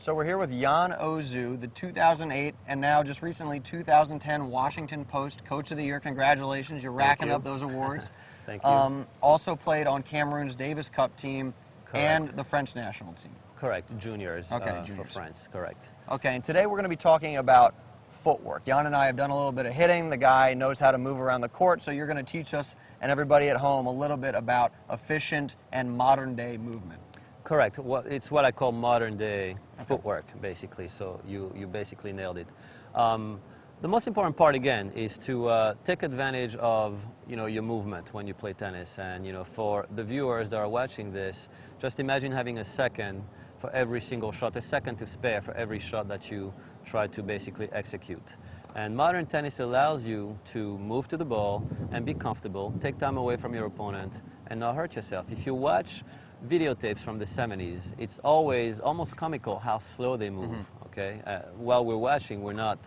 So we're here with Jan Ozu, the 2008 and now just recently 2010 Washington Post Coach of the Year. Congratulations, you're racking up those awards. Thank you. Also played on Cameroon's Davis Cup team. Correct. And the French national team. Correct, juniors, juniors for France, correct. Okay, and today we're going to be talking about footwork. Jan and I have done a little bit of hitting. The guy knows how to move around the court, so you're going to teach us and everybody at home a little bit about efficient and modern day movement. Correct. Well, it's what I call modern day footwork, basically, so you basically nailed it. The most important part, again, is to take advantage of, your movement when you play tennis. And, for the viewers that are watching this, just imagine having a second for every single shot, a second to spare for every shot that you try to basically execute. And modern tennis allows you to move to the ball and be comfortable, take time away from your opponent, and not hurt yourself. If you watch videotapes from the 70s, it's always almost comical how slow they move, okay? While we're watching, we're not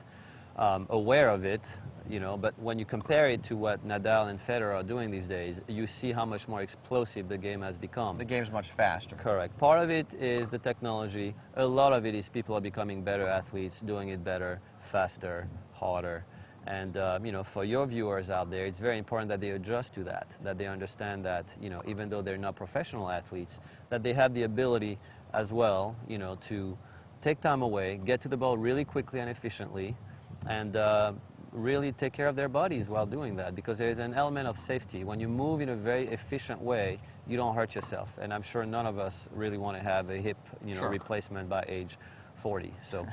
aware of it, but when you compare it to what Nadal and Federer are doing these days, you see how much more explosive the game has become. The game's much faster. Correct. Part of it is the technology. A lot of it is people are becoming better athletes, doing it better, faster, harder. And, for your viewers out there, it's very important that they adjust to that they understand that, even though they're not professional athletes, that they have the ability as well, to take time away, get to the ball really quickly and efficiently, and really take care of their bodies while doing that, because there's an element of safety. When you move in a very efficient way, you don't hurt yourself. And I'm sure none of us really want to have a hip, replacement by age 40. So.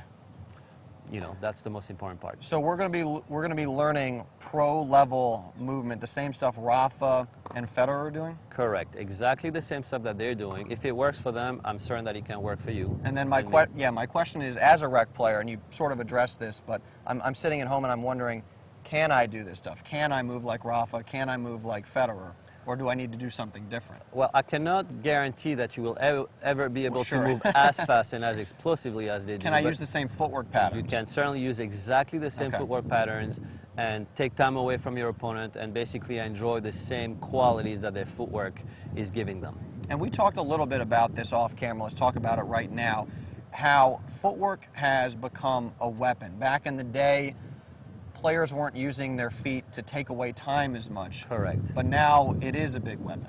That's the most important part. So we're going to be learning pro-level movement, the same stuff Rafa and Federer are doing? Correct. Exactly the same stuff that they're doing. If it works for them, I'm certain that it can work for you. And then my question is, as a rec player, and you sort of addressed this, but I'm sitting at home and I'm wondering, can I do this stuff? Can I move like Rafa? Can I move like Federer? Or do I need to do something different? Well, I cannot guarantee that you will ever be able to move as fast and as explosively as they do. Can I use the same footwork patterns? You can certainly use exactly the same footwork patterns and take time away from your opponent and basically enjoy the same qualities that their footwork is giving them. And we talked a little bit about this off camera. Let's talk about it right now. How footwork has become a weapon. Back in the day, players weren't using their feet to take away time as much. Correct. But now it is a big weapon.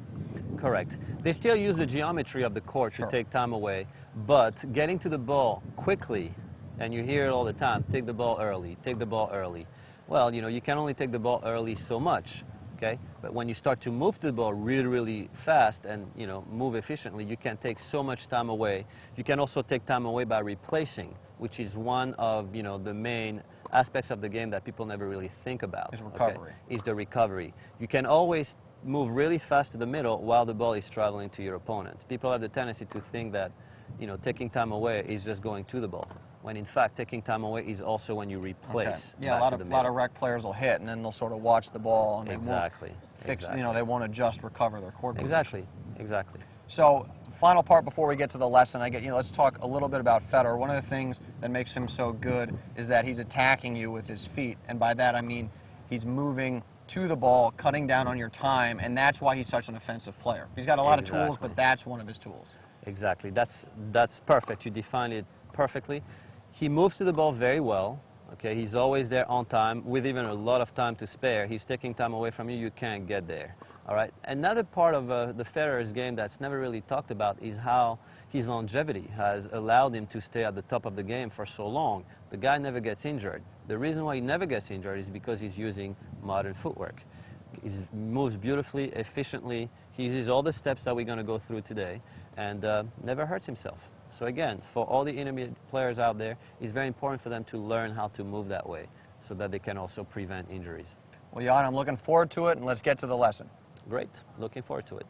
Correct. They still use the geometry of the court to take time away, but getting to the ball quickly, and you hear it all the time, take the ball early, take the ball early. Well, you can only take the ball early so much, okay? But when you start to move to the ball really, really fast and, move efficiently, you can take so much time away. You can also take time away by replacing, which is one of, the main aspects of the game that people never really think about. Is recovery. Is the recovery. You can always move really fast to the middle while the ball is traveling to your opponent. People have the tendency to think that, taking time away is just going to the ball, when in fact taking time away is also when you replace. Yeah, a lot of rec players will hit and then they'll sort of watch the ball and they won't fix, they won't adjust, recover their court position. Exactly. So, final part before we get to the lesson, let's talk a little bit about Federer. One of the things that makes him so good is that he's attacking you with his feet, and by that I mean he's moving to the ball, cutting down on your time, and that's why he's such an offensive player. He's got a lot of tools, but that's one of his tools. Exactly. That's perfect. You defined it perfectly. He moves to the ball very well. Okay, he's always there on time with even a lot of time to spare. He's taking time away from you. You can't get there. All right. Another part of the Federer's game that's never really talked about is how his longevity has allowed him to stay at the top of the game for so long. The guy never gets injured. The reason why he never gets injured is because he's using modern footwork. He moves beautifully, efficiently. He uses all the steps that we're going to go through today and never hurts himself. So again, for all the intermediate players out there, it's very important for them to learn how to move that way so that they can also prevent injuries. Well, Jan, I'm looking forward to it, and let's get to the lesson. Great. Looking forward to it.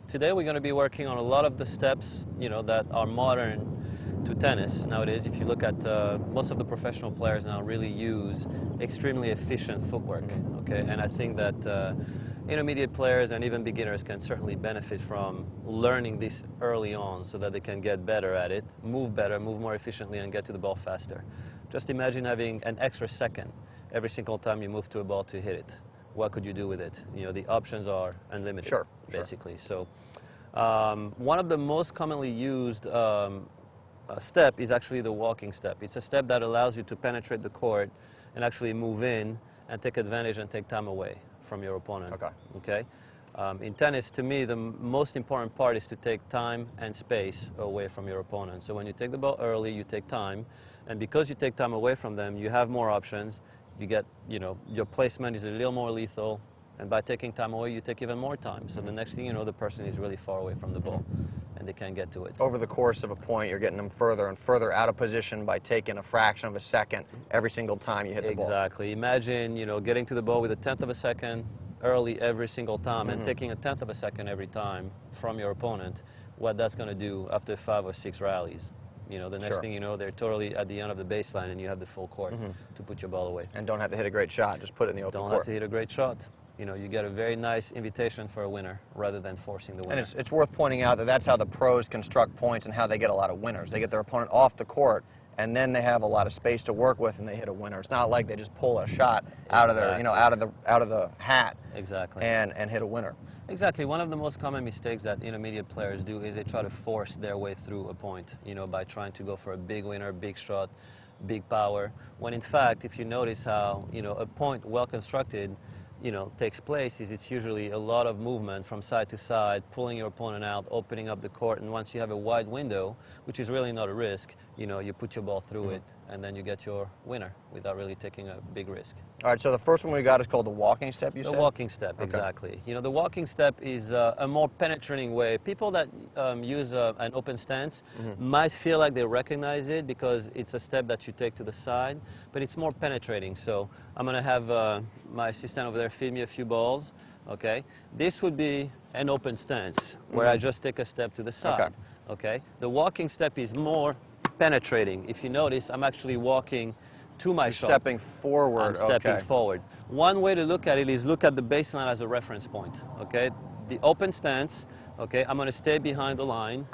Today we're going to be working on a lot of the steps, that are modern to tennis nowadays. If you look at most of the professional players now really use extremely efficient footwork, okay? And I think that intermediate players and even beginners can certainly benefit from learning this early on so that they can get better at it, move better, move more efficiently, and get to the ball faster. Just imagine having an extra second every single time you move to a ball to hit it. What could you do with it? The options are unlimited, basically. So one of the most commonly used step is actually the walking step. It's a step that allows you to penetrate the court and actually move in and take advantage and take time away from your opponent. Okay. Okay? In tennis, to me, the most important part is to take time and space away from your opponent. So when you take the ball early, you take time, and because you take time away from them, you have more options. You get, your placement is a little more lethal, and by taking time away, you take even more time. So the next thing you know, the person is really far away from the ball, and they can't get to it. Over the course of a point, you're getting them further and further out of position by taking a fraction of a second every single time you hit the ball. Exactly. Imagine, getting to the ball with a tenth of a second early every single time and taking a tenth of a second every time from your opponent, what that's going to do after 5 or 6 rallies. The next thing you know, they're totally at the end of the baseline and you have the full court to put your ball away. And don't have to hit a great shot, just put it in the open court. Don't have to hit a great shot. You get a very nice invitation for a winner rather than forcing the winner. And it's worth pointing out that that's how the pros construct points and how they get a lot of winners. They get their opponent off the court, and then they have a lot of space to work with, and they hit a winner. It's not like they just pull a shot out of their, out of the hat. Exactly. And hit a winner. Exactly. One of the most common mistakes that intermediate players do is they try to force their way through a point, by trying to go for a big winner, big shot, big power. When in fact, if you notice how, a point well constructed, takes place, is it's usually a lot of movement from side to side, pulling your opponent out, opening up the court, and once you have a wide window, which is really not a risk, you put your ball through it, and then you get your winner without really taking a big risk. All right, so the first one we got is called the walking step, you said? The walking step, exactly. The walking step is a more penetrating way. People that use an open stance might feel like they recognize it because it's a step that you take to the side, but it's more penetrating. So I'm going to have my assistant over there feed me a few balls, okay? This would be an open stance where I just take a step to the side, okay? The walking step is more penetrating. If you notice, I'm actually walking to my shot. Stepping forward. I'm stepping forward. One way to look at it is look at the baseline as a reference point, okay? The open stance, okay, I'm going to stay behind the line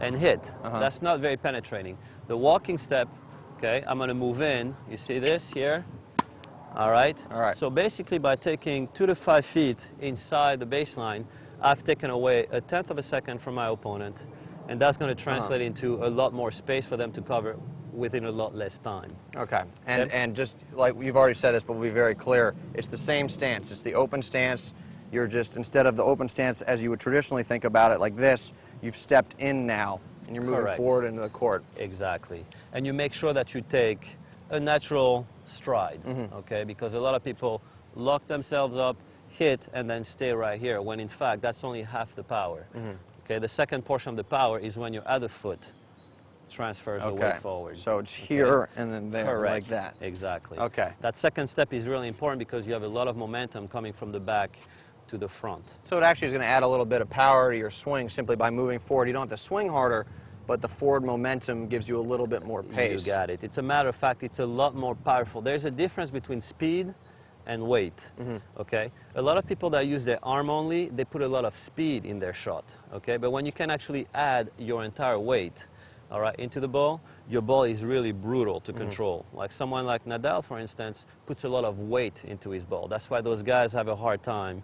and hit. That's not very penetrating. The walking step, okay, I'm going to move in. You see this here? All right? All right. So basically by taking 2 to 5 feet inside the baseline, I've taken away a tenth of a second from my opponent, and that's going to translate into a lot more space for them to cover within a lot less time. Okay, and just like you've already said this, but we'll be very clear, it's the same stance. It's the open stance. You're just, instead of the open stance as you would traditionally think about it like this, you've stepped in now, and you're moving forward into the court. Exactly. And you make sure that you take a natural stride, okay? Because a lot of people lock themselves up, hit, and then stay right here, when in fact that's only half the power. Okay, the second portion of the power is when your other foot transfers the weight forward. So it's here and then there, like that. Exactly. Okay. That second step is really important because you have a lot of momentum coming from the back to the front. So it actually is going to add a little bit of power to your swing simply by moving forward. You don't have to swing harder, but the forward momentum gives you a little bit more pace. You got it. It's a matter of fact, it's a lot more powerful. There's a difference between speed and weight, okay? A lot of people that use their arm only, they put a lot of speed in their shot, okay? But when you can actually add your entire weight, all right, into the ball, your ball is really brutal to control. Like someone like Nadal, for instance, puts a lot of weight into his ball. That's why those guys have a hard time,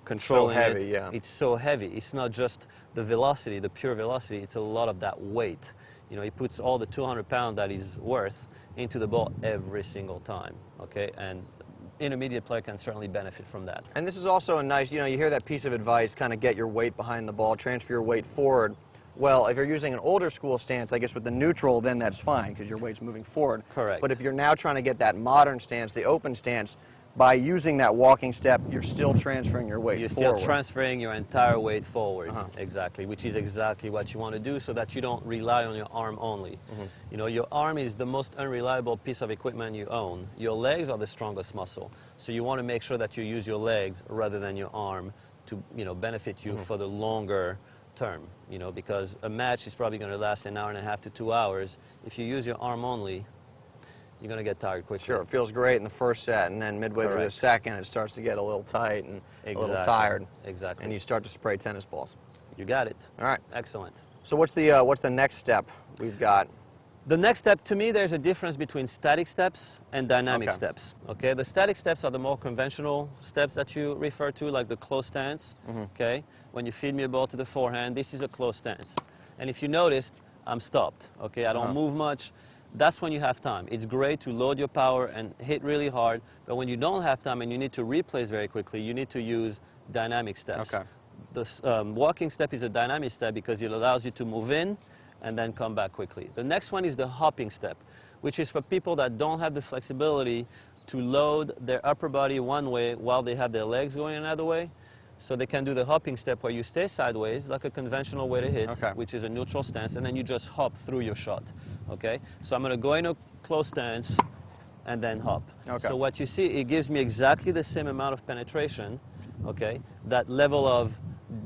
controlling it. So heavy, yeah. It's so heavy. It's not just the velocity, the pure velocity, it's a lot of that weight. He puts all the 200 pounds that he's worth into the ball every single time, okay? And intermediate player can certainly benefit from that. And this is also a nice, you hear that piece of advice, kind of get your weight behind the ball, transfer your weight forward. Well, if you're using an older school stance, I guess with the neutral, then that's fine because your weight's moving forward. Correct. But if you're now trying to get that modern stance, the open stance, by using that walking step, you're still transferring your weight forward. You're still transferring your entire weight forward, exactly, which is exactly what you want to do so that you don't rely on your arm only. Your arm is the most unreliable piece of equipment you own. Your legs are the strongest muscle. So you want to make sure that you use your legs rather than your arm to, benefit you for the longer term, because a match is probably going to last an hour and a half to 2 hours. If you use your arm only, you're going to get tired quickly. Sure, it feels great in the first set, and then midway through the second, it starts to get a little tight and a little tired. Exactly. And you start to spray tennis balls. You got it. All right. Excellent. So what's the next step we've got? The next step, to me, there's a difference between static steps and dynamic steps. Okay, the static steps are the more conventional steps that you refer to, like the close stance. Okay, when you feed me a ball to the forehand, this is a close stance. And if you notice, I'm stopped, okay? I don't move much. That's when you have time. It's great to load your power and hit really hard, but when you don't have time and you need to replace very quickly, you need to use dynamic steps. Okay. The walking step is a dynamic step because it allows you to move in and then come back quickly. The next one is the hopping step, which is for people that don't have the flexibility to load their upper body one way while they have their legs going another way. So they can do the hopping step where you stay sideways, like a conventional way to hit, which is a neutral stance, and then you just hop through your shot, okay? So I'm gonna go in a close stance and then hop. Okay. So what you see, it gives me exactly the same amount of penetration, okay? That level of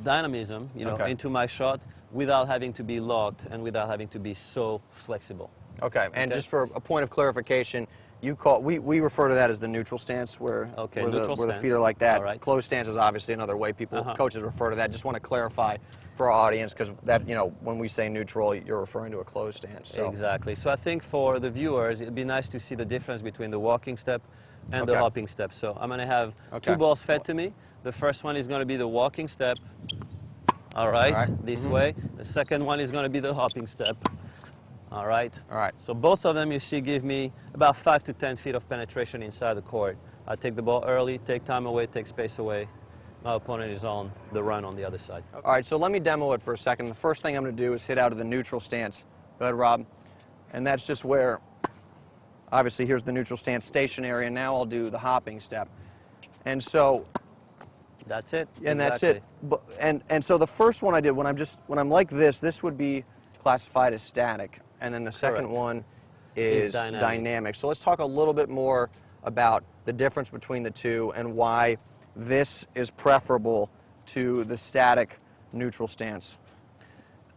dynamism, you know, into my shot without having to be locked and without having to be so flexible. Okay, and just for a point of clarification, we refer to that as the neutral stance, where the feet are like that. All right. Closed stance is obviously another way coaches refer to that. Just want to clarify for our audience, because that, you know, when we say neutral, you're referring to a closed stance. So. Exactly. So I think for the viewers, it'd be nice to see the difference between the walking step and the hopping step. So I'm going to have two balls fed to me. The first one is going to be the walking step. All right. This way. The second one is going to be the hopping step. All right. All right. So both of them, you see, give me about 5 to 10 feet of penetration inside the court. I take the ball early, take time away, take space away. My opponent is on the run on the other side. All right, so let me demo it for a second. The first thing I'm going to do is hit out of the neutral stance. Go ahead, Rob. And that's just where, obviously, here's the neutral stance stationary, and now I'll do the hopping step. And so... That's it. And that's it. And so the first one I did, when I'm like this would be classified as static. And then the second one is dynamic. So let's talk a little bit more about the difference between the two and why this is preferable to the static neutral stance.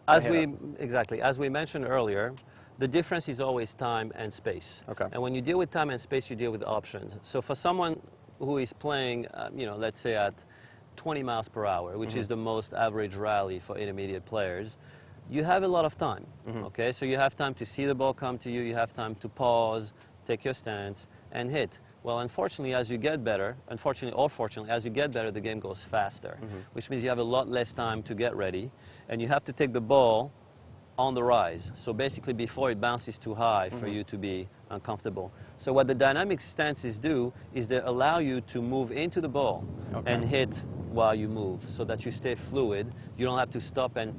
As we mentioned earlier, the difference is always time and space. Okay. And when you deal with time and space, you deal with options. So for someone who is playing, you know, let's say at 20 miles per hour, which is the most average rally for intermediate players, you have a lot of time, okay? So you have time to see the ball come to you, you have time to pause, take your stance, and hit. Well, unfortunately, as you get better, unfortunately or fortunately, as you get better, the game goes faster, which means you have a lot less time to get ready, and you have to take the ball on the rise. So basically, before it bounces too high for you to be uncomfortable. So what the dynamic stances do is they allow you to move into the ball and hit while you move, so that you stay fluid. You don't have to stop and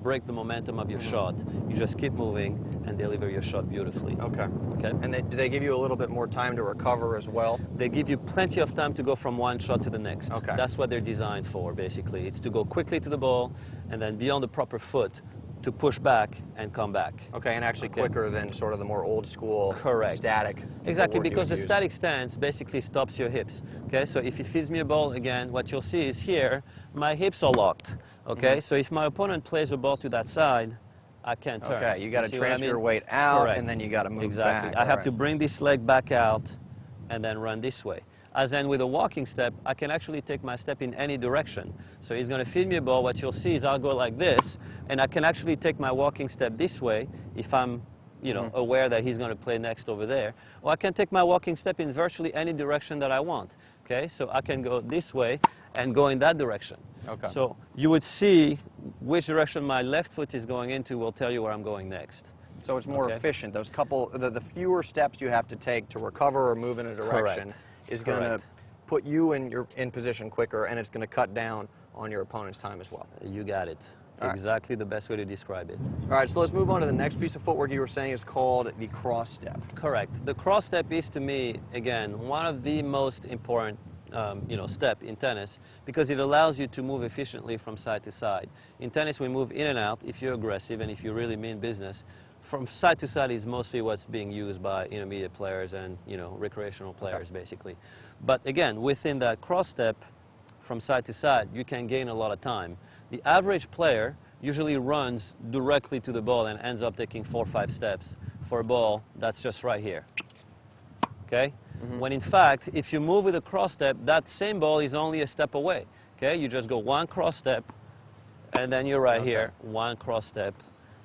break the momentum of your shot. You just keep moving and deliver your shot beautifully. Okay. And do they give you a little bit more time to recover as well? They give you plenty of time to go from one shot to the next. Okay. That's what they're designed for, basically. It's to go quickly to the ball and then be on the proper foot to push back and come back. Okay, and actually quicker than sort of the more old school static. Exactly, because the static stance basically stops your hips. Okay, so if he feeds me a ball again, what you'll see is here, my hips are locked. Okay, so if my opponent plays a ball to that side, I can't turn. Okay, you got to transfer your weight out, and then you got to move back. I have to bring this leg back out and then run this way. As then with a walking step, I can actually take my step in any direction. So he's going to feed me a ball. What you'll see is I'll go like this, and I can actually take my walking step this way if I'm, you know, aware that he's going to play next over there. Or I can take my walking step in virtually any direction that I want. Okay, so I can go this way and go in that direction. Okay. So you would see which direction my left foot is going into will tell you where I'm going next. So it's more efficient. Those the fewer steps you have to take to recover or move in a direction is going to put you in position quicker, and it's going to cut down on your opponent's time as well. You got it. Exactly the best way to describe it. All right, so let's move on to the next piece of footwork you were saying is called the cross step. Correct. The cross step is, to me, again, one of the most important step in tennis, because it allows you to move efficiently from side to side. In tennis, we move in and out if you're aggressive and if you really mean business. From side to side is mostly what's being used by intermediate players and, you know, recreational players, basically. But again, within that cross step, from side to side, you can gain a lot of time. The average player usually runs directly to the ball and ends up taking 4 or 5 steps for a ball that's just right here. Okay? When in fact, if you move with a cross step, that same ball is only a step away. Okay? You just go one cross step, and then you're right here, one cross step,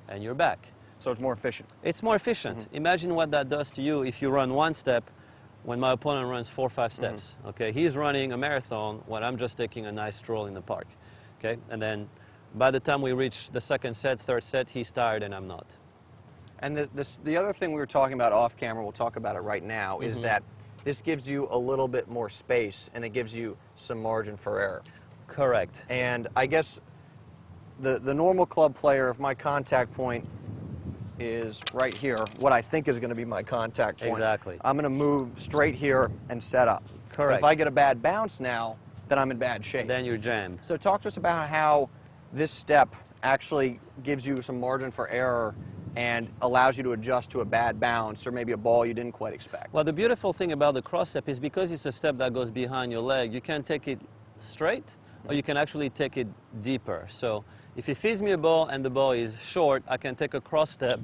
and you're back. So it's more efficient. It's more efficient. Imagine what that does to you if you run one step when my opponent runs 4 or 5 steps. Okay? He's running a marathon when I'm just taking a nice stroll in the park. Okay? And then by the time we reach the second set, third set, he's tired and I'm not. And the other thing we were talking about off camera, we'll talk about it right now, is that this gives you a little bit more space and it gives you some margin for error. Correct. And I guess the normal club player, if my contact point is right here, what I think is going to be my contact point, Exactly. I'm going to move straight here and set up. Correct. If I get a bad bounce now, then I'm in bad shape. Then you're jammed. So talk to us about how this step actually gives you some margin for error and allows you to adjust to a bad bounce or maybe a ball you didn't quite expect. Well, the beautiful thing about the cross step is because it's a step that goes behind your leg, you can take it straight or you can actually take it deeper. So if he feeds me a ball and the ball is short, I can take a cross step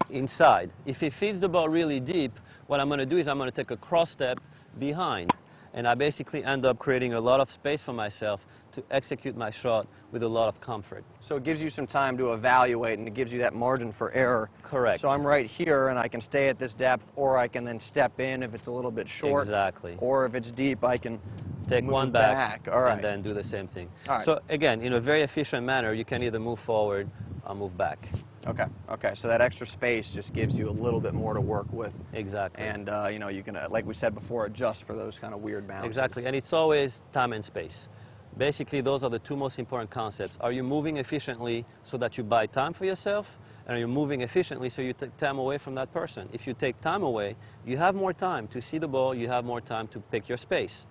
inside. If he feeds the ball really deep, what I'm going to do is I'm going to take a cross step behind. And I basically end up creating a lot of space for myself to execute my shot with a lot of comfort. So it gives you some time to evaluate and it gives you that margin for error. Correct. So I'm right here and I can stay at this depth, or I can then step in if it's a little bit short. Exactly. Or if it's deep, I can Take move one back, All right. and then do the same thing. All right. So again, in a very efficient manner, you can either move forward or move back. Okay. Okay. So that extra space just gives you a little bit more to work with. Exactly. And you know, you can, like we said before, adjust for those kind of weird bounces. Exactly, and it's always time and space. Basically, those are the two most important concepts. Are you moving efficiently so that you buy time for yourself? And are you moving efficiently so you take time away from that person? If you take time away, you have more time to see the ball, you have more time to pick your space.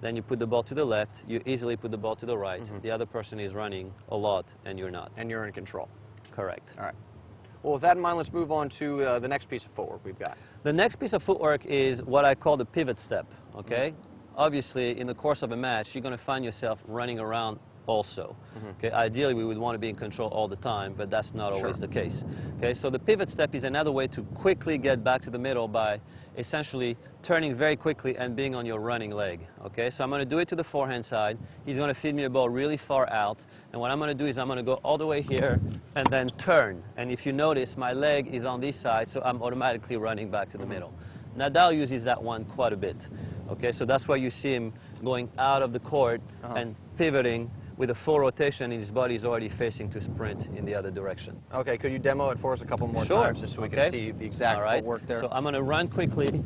Then you put the ball to the left, you easily put the ball to the right. The other person is running a lot and you're not. And you're in control. Correct. All right. Well, with that in mind, let's move on to the next piece of footwork we've got. The next piece of footwork is what I call the pivot step, okay? Obviously, in the course of a match, you're going to find yourself running around also. Okay? Ideally, we would want to be in control all the time, but that's not always the case. Okay? So the pivot step is another way to quickly get back to the middle by essentially turning very quickly and being on your running leg. Okay? So I'm going to do it to the forehand side. He's going to feed me a ball really far out, and what I'm going to do is I'm going to go all the way here and then turn. And if you notice, my leg is on this side, so I'm automatically running back to the middle. Nadal uses that one quite a bit. Okay, so that's why you see him going out of the court and pivoting with a full rotation, and his body is already facing to sprint in the other direction. Okay, could you demo it for us a couple more Sure. times just so we can see the exact footwork there? So I'm going to run quickly,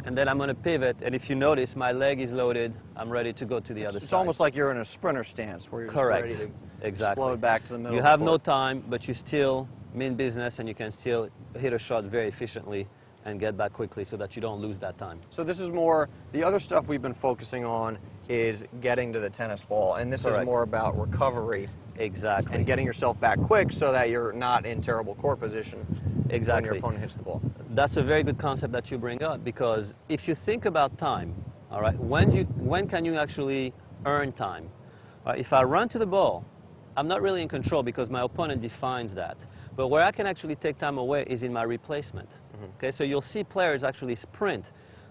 and then I'm going to pivot, and if you notice, my leg is loaded. I'm ready to go to the other side. It's almost like you're in a sprinter stance where you're just ready to explode back to the middle. You of the have no court. time, but you still mean business, and you can still hit a shot very efficiently and get back quickly so that you don't lose that time. So this is more, the other stuff we've been focusing on is getting to the tennis ball, and this is more about recovery. Exactly. And getting yourself back quick so that you're not in terrible court position when your opponent hits the ball. That's a very good concept that you bring up, because if you think about time, all right, when can you actually earn time? If I run to the ball, I'm not really in control because my opponent defines that. But where I can actually take time away is in my replacement. Okay, so you'll see players actually sprint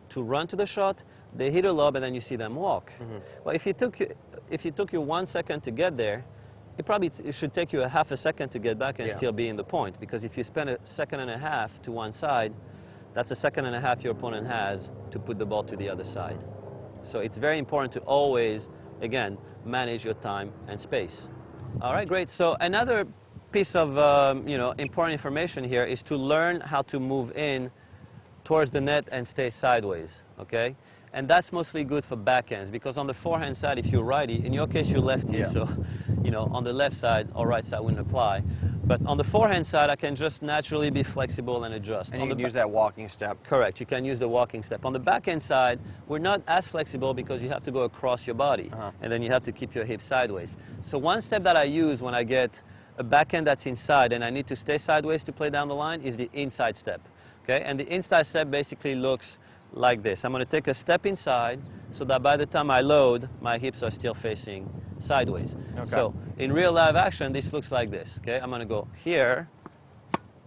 to run to the shot, they hit a lob, and then you see them walk. Well, if it took you 1 second to get there, it should take you a half a second to get back and still be in the point, because if you spend a second and a half to one side, that's a second and a half your opponent has to put the ball to the other side. So it's very important to always, again, manage your time and space. All right, great. So another piece of important information here is to learn how to move in towards the net and stay sideways, okay? And that's mostly good for backhands, because on the forehand side, if you're righty, in your case you're lefty, so on the left side or right side wouldn't apply. But on the forehand side, I can just naturally be flexible and adjust. And you can use that walking step. Correct, you can use the walking step. On the backhand side, we're not as flexible because you have to go across your body, and then you have to keep your hips sideways. So one step that I use when I get a backhand that's inside and I need to stay sideways to play down the line is the inside step. Okay, and the inside step basically looks like this. I'm going to take a step inside so that by the time I load, my hips are still facing sideways. Okay. So in real live action, this looks like this. Okay, I'm going to go here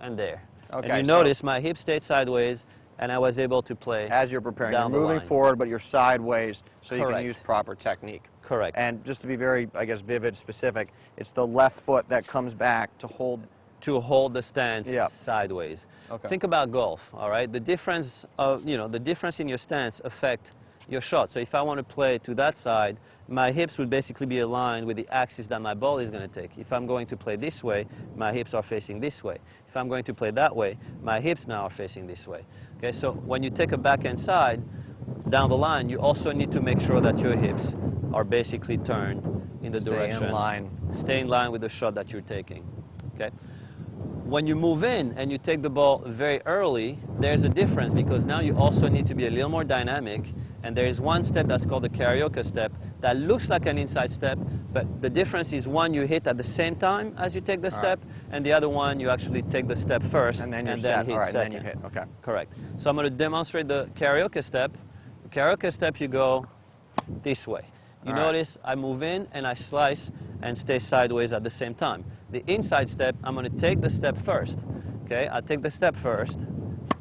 and there. Okay, and you notice my hips stayed sideways, and I was able to play as you're preparing. You're moving forward, but you're sideways, so you can use proper technique. Correct. And just to be very, I guess, vivid, specific, it's the left foot that comes back to hold the stance sideways. Okay. Think about golf, all right? The difference in your stance affect your shot. So if I want to play to that side, my hips would basically be aligned with the axis that my ball is going to take. If I'm going to play this way, my hips are facing this way. If I'm going to play that way, my hips now are facing this way. Okay, so when you take a backhand side, down the line, you also need to make sure that your hips are basically turned in the direction. Stay in line. Stay in line with the shot that you're taking. Okay. When you move in and you take the ball very early, there's a difference because now you also need to be a little more dynamic. And there is one step that's called the karaoke step that looks like an inside step, but the difference is one you hit at the same time as you take the step, and the other one you actually take the step first and then you hit set. All right, second. and then you hit. Okay. Correct. So I'm going to demonstrate the karaoke step. The karaoke step, you go this way. You notice I move in and I slice and stay sideways at the same time. The inside step, I'm going to take the step first. Okay, I take the step first,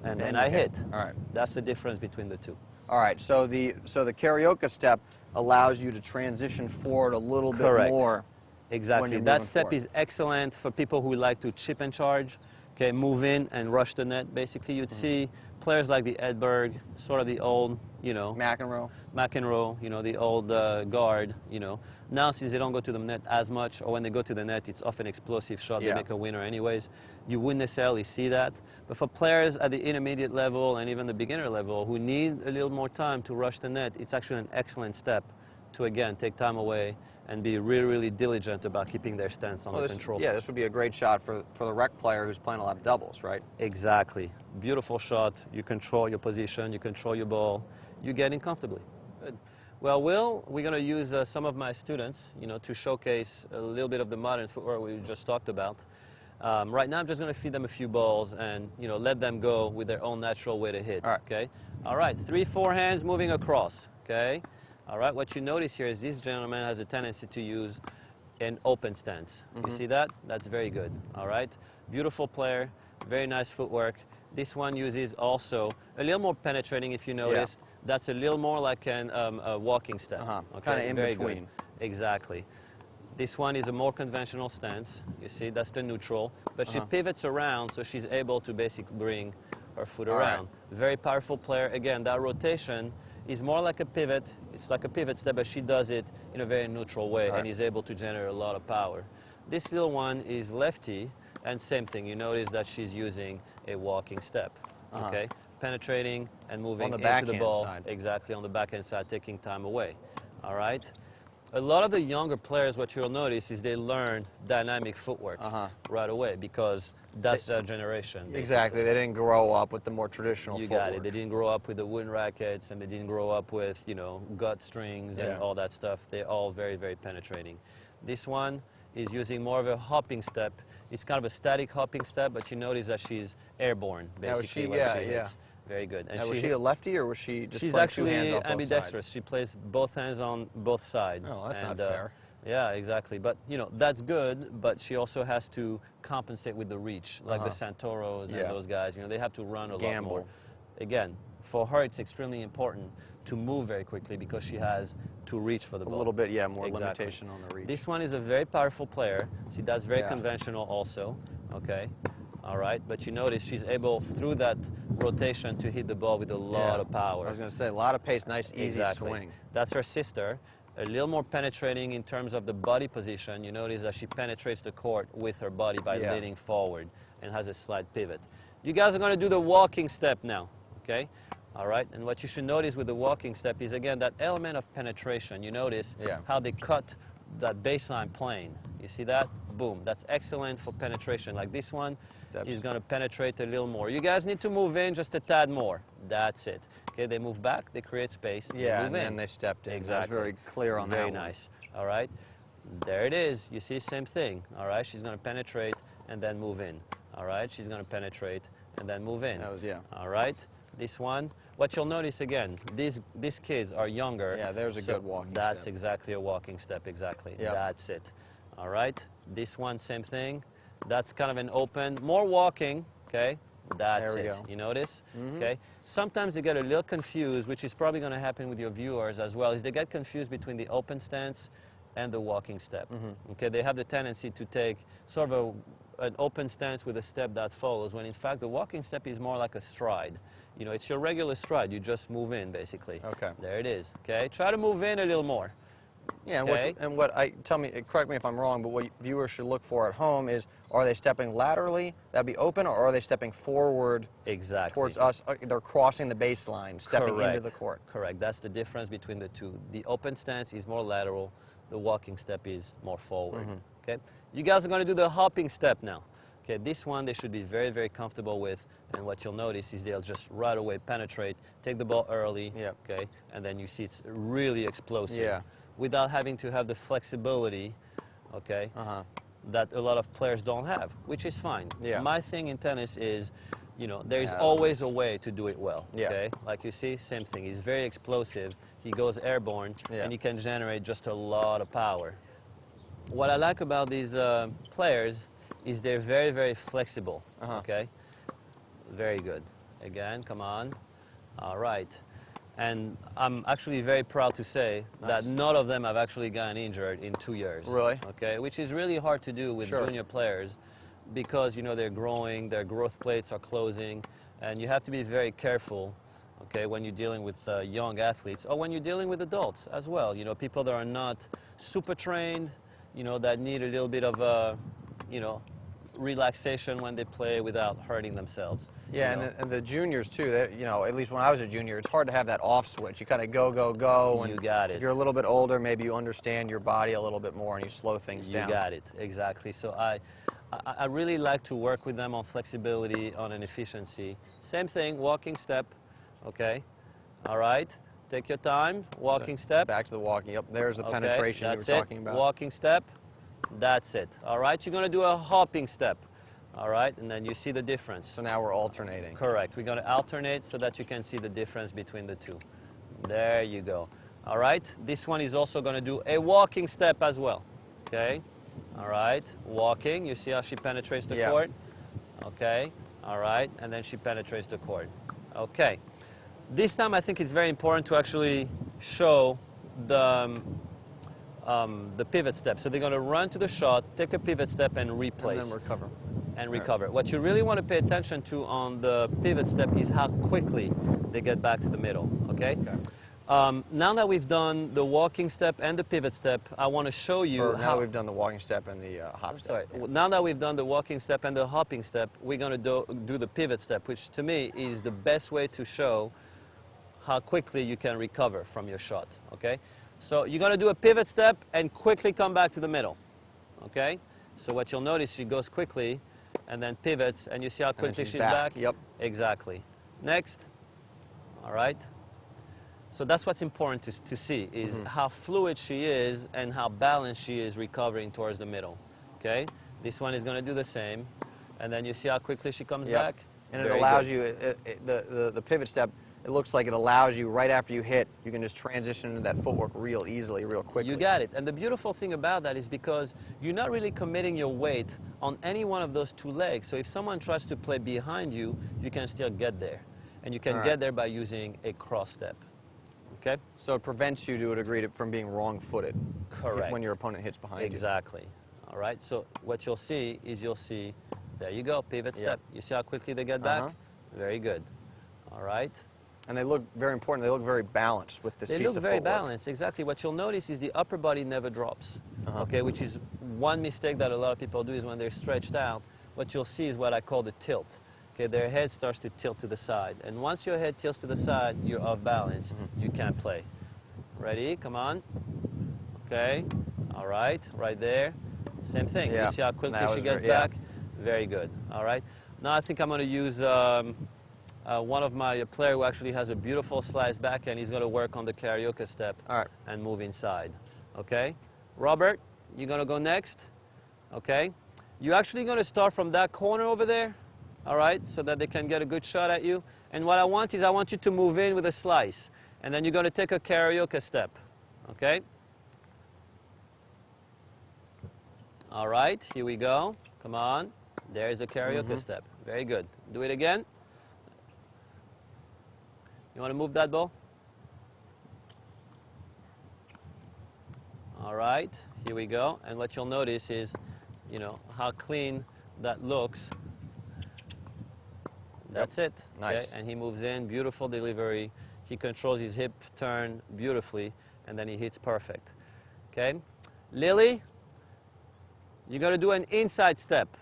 and then I hit. All right. That's the difference between the two. All right. So the karaoke step allows you to transition forward a little bit more. Exactly. That step is excellent for people who like to chip and charge. Okay, move in and rush the net. Basically, you'd see players like the Edberg, sort of the old, you know, McEnroe, you know, the old guard, you know. Now, since they don't go to the net as much, or when they go to the net, it's often explosive shot. They make a winner anyways. You wouldn't necessarily see that. But for players at the intermediate level and even the beginner level who need a little more time to rush the net, it's actually an excellent step to, again, take time away and be really, really diligent about keeping their stance on the control. Yeah, this would be a great shot for the rec player who's playing a lot of doubles, right? Exactly. Beautiful shot. You control your position. You control your ball. You get in comfortably. Good. Well, we're going to use some of my students, you know, to showcase a little bit of the modern footwork we just talked about. Right now, I'm just going to feed them a few balls and, you know, let them go with their own natural way to hit. All right. Okay. All right. 3 forehands moving across. Okay. All right, what you notice here is this gentleman has a tendency to use an open stance. You see that? That's very good. All right, beautiful player, very nice footwork. This one uses also a little more penetrating, if you noticed. That's a little more like a walking step. Okay? Kind of in very between. Good. Exactly. This one is a more conventional stance. You see, that's the neutral. But she pivots around, so she's able to basically bring her foot around. Very powerful player. Again, that rotation is more like a pivot. It's like a pivot step, but she does it in a very neutral way and is able to generate a lot of power. This little one is lefty, and same thing. You notice that she's using a walking step. Okay, penetrating and moving into the ball. Side. Exactly, on the backhand side, taking time away. All right. A lot of the younger players, what you'll notice is they learn dynamic footwork right away because that's their generation. Basically. Exactly. They didn't grow up with the more traditional footwork. You got it. They didn't grow up with the wooden rackets, and they didn't grow up with, you know, gut strings and all that stuff. They're all very, very penetrating. This one is using more of a hopping step. It's kind of a static hopping step, but you notice that she's airborne, basically. When she hits. Very good. And was she a lefty, or was she just she's playing actually 2 hands on both ambidextrous. sides? She plays both hands on both sides. Oh, that's not fair. Yeah, exactly. But, you know, that's good, but she also has to compensate with the reach, like the Santoros and those guys. You know, they have to run a lot more. Again, for her, it's extremely important to move very quickly because she has to reach for the ball. A little bit, more limitation on the reach. This one is a very powerful player. See, that's very conventional also, okay? All right, but you notice she's able, through that rotation, to hit the ball with a lot of power. I was going to say, a lot of pace, nice, easy swing. That's her sister. A little more penetrating in terms of the body position. You notice that she penetrates the court with her body by leaning forward and has a slight pivot. You guys are going to do the walking step now, okay? All right, and what you should notice with the walking step is, again, that element of penetration. You notice how they cut that baseline plane. You see that? Boom. That's excellent for penetration. Like this one is going to penetrate a little more. You guys need to move in just a tad more. That's it. Okay, they move back, they create space. Yeah, and then they stepped in. Exactly. That's very clear on that one. Very nice. All right. There it is. You see, same thing. All right, she's going to penetrate and then move in. All right, she's going to penetrate and then move in. That was, All right. This one, what you'll notice again, these kids are younger. Yeah, there's a good walking step. That's exactly a walking step, exactly. That's it. All right, this one, same thing. That's kind of an open, more walking, okay? That's there we it. go. You notice? Okay. Sometimes they get a little confused, which is probably going to happen with your viewers as well, is they get confused between the open stance and the walking step. Okay, they have the tendency to take sort of an open stance with a step that follows, when in fact the walking step is more like a stride. You know, it's your regular stride. You just move in, basically. Okay. There it is. Okay. Try to move in a little more. Yeah, Okay. tell me, correct me if I'm wrong, but what viewers should look for at home is, are they stepping laterally, that'd be open, or are they stepping forward Exactly. towards us? They're crossing the baseline, stepping Correct. into the court. Correct. That's the difference between the two. The open stance is more lateral. The walking step is more forward. Okay. You guys are going to do the hopping step now. Okay. This one they should be very, very comfortable with, and what you'll notice is they'll just right away penetrate, take the ball early. Yep. Okay. And then you see it's really explosive. Yeah. Without having to have the flexibility, okay, that a lot of players don't have, which is fine. Yeah. My thing in tennis is, you know, there's Yeah, always a way to do it well. Yeah. Okay, like you see, same thing. He's very explosive. He goes airborne, Yeah. and he can generate just a lot of power. What I like about these players is they're very, very flexible. Okay, very good. Again, come on. All right. And I'm actually very proud to say that none of them have actually gotten injured in 2 years. Really? Okay, which is really hard to do with Sure. junior players because, you know, they're growing, their growth plates are closing, and you have to be very careful, okay, when you're dealing with young athletes or when you're dealing with adults as well. You know, people that are not super trained, you know, that need a little bit of, you know, relaxation when they play without hurting themselves. Yeah, you know? and the juniors too. You know, at least when I was a junior, it's hard to have that off switch. You kind of go, go, go. And You got it. if you're a little bit older, maybe you understand your body a little bit more and you slow things down. You got it, exactly. So I really like to work with them on flexibility, on an efficiency. Same thing, walking step, okay? All right, take your time, walking step. Back to the walking. Yep, there's the Okay, penetration you were that's it. talking about. Walking step, that's it. All right, you're gonna do a hopping step, all right? And then you see the difference. So now we're alternating. Correct, we're gonna alternate so that you can see the difference between the two. There you go. All right, this one is also gonna do a walking step as well, okay? All right, walking, you see how she penetrates the Yeah. court? Okay, all right, and then she penetrates the court. Okay, this time I think it's very important to actually show the pivot step. So they're gonna run to the shot, take a pivot step and replace. And then recover. And recover. What you really want to pay attention to on the pivot step is how quickly they get back to the middle, okay? Now that we've done the walking step and the pivot step, I want to show you Or now how... that we've done the walking step and the hop step. Sorry, now that we've done the walking step and the hopping step, we're going to do the pivot step, which to me is the best way to show how quickly you can recover from your shot, okay? So you're going to do a pivot step and quickly come back to the middle, okay? So what you'll notice, she goes quickly and then pivots, and you see how quickly she's she's back. back? Yep. Exactly. Next. All right. So that's what's important to see is how fluid she is and how balanced she is recovering towards the middle, okay? This one is going to do the same, and then you see how quickly she comes Yep. back? And it Very allows good. you, the pivot step, it looks like it allows you, right after you hit, you can just transition into that footwork real easily, real quickly. You got it. And the beautiful thing about that is because you're not really committing your weight on any one of those two legs. So if someone tries to play behind you, you can still get there. And you can get there by using a cross step. Okay? So it prevents you to a degree from being wrong-footed. Correct. When your opponent hits behind you. Exactly. All right. So what you'll see is there you go, pivot step. You see how quickly they get back? Very good. All right. And they look very important. They look very balanced with this piece of footwork. They look very balanced, exactly. What you'll notice is the upper body never drops, okay, which is one mistake that a lot of people do is when they're stretched out, what you'll see is what I call the tilt. Okay, their head starts to tilt to the side. And once your head tilts to the side, you're off balance. You can't play. Ready? Come on. Okay. All right. Right there. Same thing. Yeah. You see how quickly That she was gets back? Very good. All right. Now I think I'm going to use one of my player who actually has a beautiful slice back, and he's going to work on the karaoke step and move inside. Okay? Robert, you're going to go next. Okay? You're actually going to start from that corner over there. All right? So that they can get a good shot at you. And what I want is I want you to move in with a slice. And then you're going to take a karaoke step. Okay? All right. Here we go. Come on. There's the karaoke step. Very good. Do it again. You want to move that ball? All right, here we go. And what you'll notice is, you know, how clean that looks. That's it. Nice. Okay? And he moves in, beautiful delivery. He controls his hip turn beautifully, and then he hits perfect. Okay? Lily, you're going to do an inside step.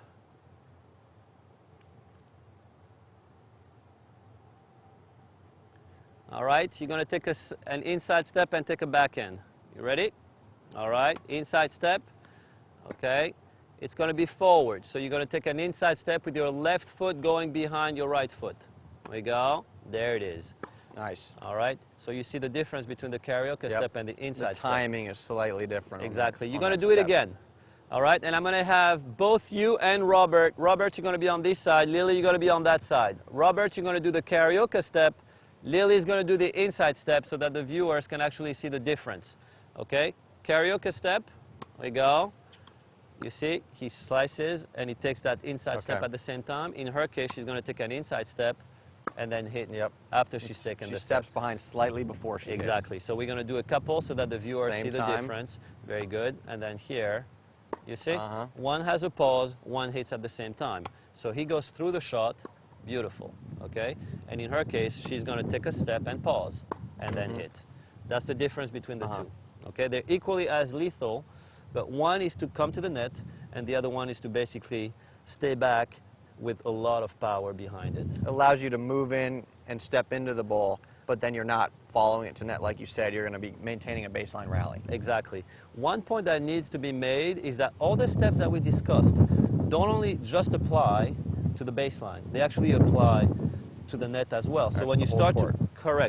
All right, you're going to take an inside step and take a backhand. You ready? All right, inside step. Okay, it's going to be forward. So you're going to take an inside step with your left foot going behind your right foot. There we go. There it is. Nice. All right, so you see the difference between the karaoke step and the inside step. The timing is slightly different. Exactly. You're going to do it again. All right, and I'm going to have both you and Robert. Robert, you're going to be on this side. Lily, you're going to be on that side. Robert, you're going to do the karaoke step. Lily is going to do the inside step so that the viewers can actually see the difference. Okay, karaoke step. There we go. You see, he slices and he takes that inside step at the same time. In her case, she's going to take an inside step and then hit after she's taken the step. She steps behind slightly before she Exactly. hits. So we're going to do a couple so that the viewers see the difference. Very good. And then here, you see, one has a pause, one hits at the same time. So he goes through the shot. Beautiful, okay? And in her case, she's going to take a step and pause and then hit. That's the difference between the two, okay? They're equally as lethal, but one is to come to the net and the other one is to basically stay back with a lot of power behind it. It allows you to move in and step into the ball, but then you're not following it to net like you said. You're going to be maintaining a baseline rally. Exactly. One point that needs to be made is that all the steps that we discussed don't only just apply to the baseline. They actually apply to the net as well. So when you start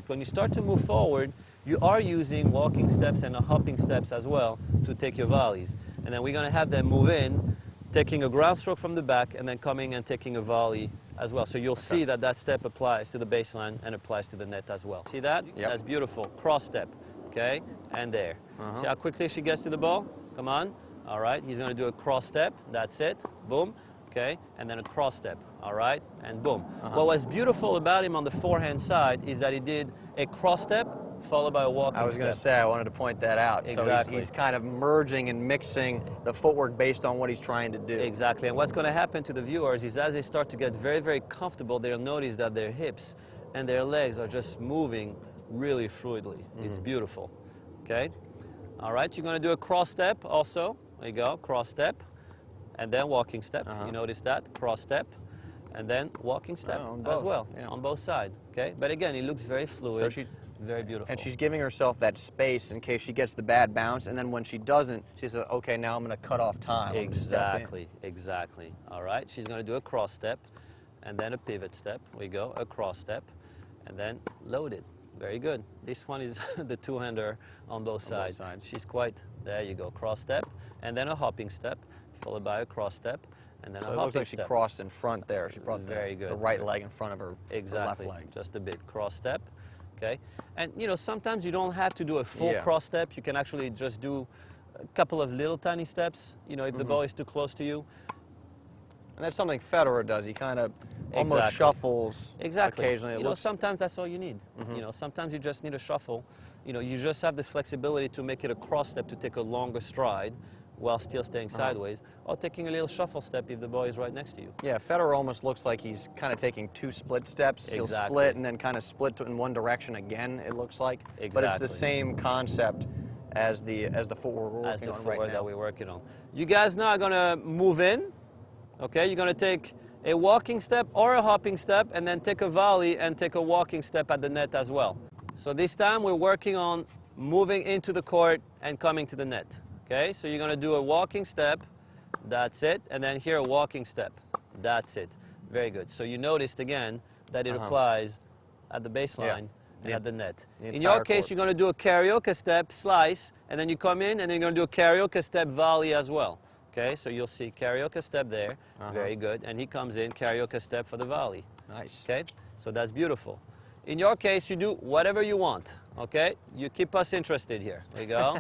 when you start to move forward, you are using walking steps and hopping steps as well to take your volleys. And then we're going to have them move in, taking a ground stroke from the back and then coming and taking a volley as well. So you'll see that that step applies to the baseline and applies to the net as well. See that? Yep. That's beautiful. Cross step, okay? And there. See how quickly she gets to the ball? Come on. All right, he's going to do a cross step. That's it. Boom. Okay, and then a cross step, all right, and boom. What was beautiful about him on the forehand side is that he did a cross step followed by a walking step. I was going to say, I wanted to point that out. Exactly. So he's kind of merging and mixing the footwork based on what he's trying to do. Exactly, and what's going to happen to the viewers is as they start to get very, very comfortable, they'll notice that their hips and their legs are just moving really fluidly. It's beautiful, okay? All right, you're going to do a cross step also. There you go, cross step. And then walking step, you notice that, cross step, and then walking step as well, on both sides, okay? But again, it looks very fluid, so very beautiful. And she's giving herself that space in case she gets the bad bounce, and then when she doesn't, she says, okay, now I'm going to cut off time. Exactly, exactly. All right, she's going to do a cross step, and then a pivot step. We go, a cross step, and then load it. Very good. This one is the two-hander on both sides. She's quite, there you go, cross step, and then a hopping step, followed by a cross step, and then a hopping step. It looks like she crossed in front there. She brought the right leg in front of her, exactly. her left leg. Just a bit. Cross step, okay? And, you know, sometimes you don't have to do a full cross step. You can actually just do a couple of little tiny steps, you know, if the ball is too close to you. And that's something Federer does. He kind of almost shuffles occasionally. You know, sometimes that's all you need. You know, sometimes you just need a shuffle. You know, you just have the flexibility to make it a cross step to take a longer stride while still staying sideways, or taking a little shuffle step if the ball is right next to you. Yeah, Federer almost looks like he's kind of taking two split steps. He'll split and then kind of split in one direction again, it looks like. But it's the same concept as the footwork we're working on right now. That we're working on. You guys now are going to move in. Okay, you're going to take a walking step or a hopping step and then take a volley and take a walking step at the net as well. So this time we're working on moving into the court and coming to the net. Okay, so you're going to do a walking step, that's it, and then here a walking step, that's it. Very good. So you noticed again that it applies at the baseline and at the net. In your case, you're going to do a karaoke step, slice, and then you come in and then you're going to do a karaoke step volley as well. Okay, so you'll see karaoke step there, very good, and he comes in, karaoke step for the volley. Nice. Okay, so that's beautiful. In your case, you do whatever you want, okay? You keep us interested here. There you go.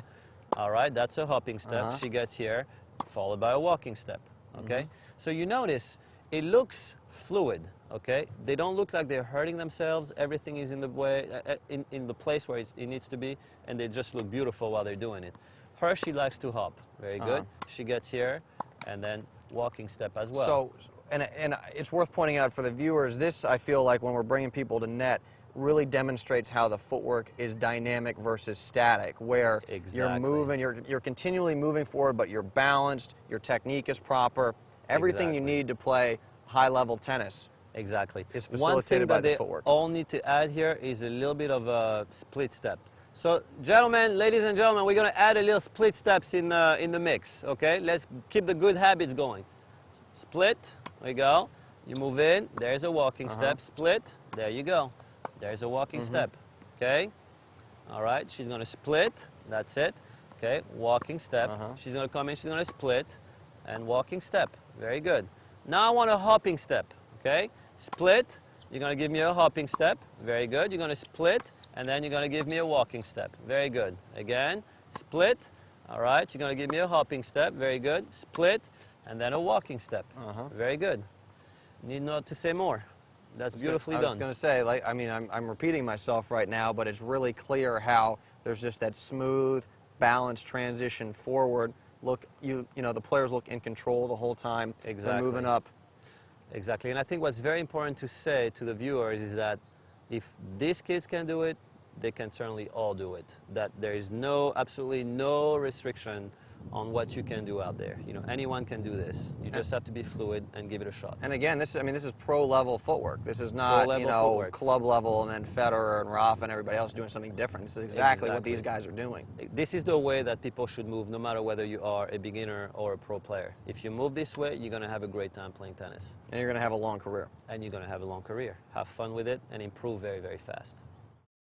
All right, that's a hopping step. She gets here, followed by a walking step, okay? So you notice it looks fluid, okay? They don't look like they're hurting themselves. Everything is in the way, in the place where it needs to be, and they just look beautiful while they're doing it. Her, she likes to hop. Very good. She gets here, and then walking step as well. So, and it's worth pointing out for the viewers, this I feel like when we're bringing people to net really demonstrates how the footwork is dynamic versus static, where you're moving, you're continually moving forward, but you're balanced, your technique is proper, everything you need to play high-level tennis. Exactly. Is One facilitated thing by that this they footwork. all need to add here is a little bit of a split step. So, gentlemen, ladies and gentlemen, we're going to add a little split steps in the mix. Okay, let's keep the good habits going. Split. There you go. You move in. There's a walking step. Split. There you go. There's a walking step. Okay. All right. She's going to split. That's it. Okay. Walking step. She's going to come in. She's going to split, and walking step. Very good. Now I want a hopping step. Okay. Split. You're going to give me a hopping step. Very good. You're going to split, and then you're going to give me a walking step. Very good. Again. Split. All right. You're going to give me a hopping step. Very good. Split, and then a walking step. Very good. Need not to say more. That's beautifully done. I was going to say, like, I mean, I'm repeating myself right now, but it's really clear how there's just that smooth, balanced transition forward. Look, you know, the players look in control the whole time. Exactly. They're moving up. Exactly, and I think what's very important to say to the viewers is that if these kids can do it, they can certainly all do it. That there is absolutely no restriction on what you can do out there. You know, anyone can do this. You just have to be fluid and give it a shot. And again, this is pro-level footwork. This is not, you know, footwork. Club level and then Federer and Rafa and everybody else doing something different. This is exactly what these guys are doing. This is the way that people should move, no matter whether you are a beginner or a pro player. If you move this way, you're going to have a great time playing tennis. And you're going to have a long career. And you're going to have a long career. Have fun with it and improve very, very fast.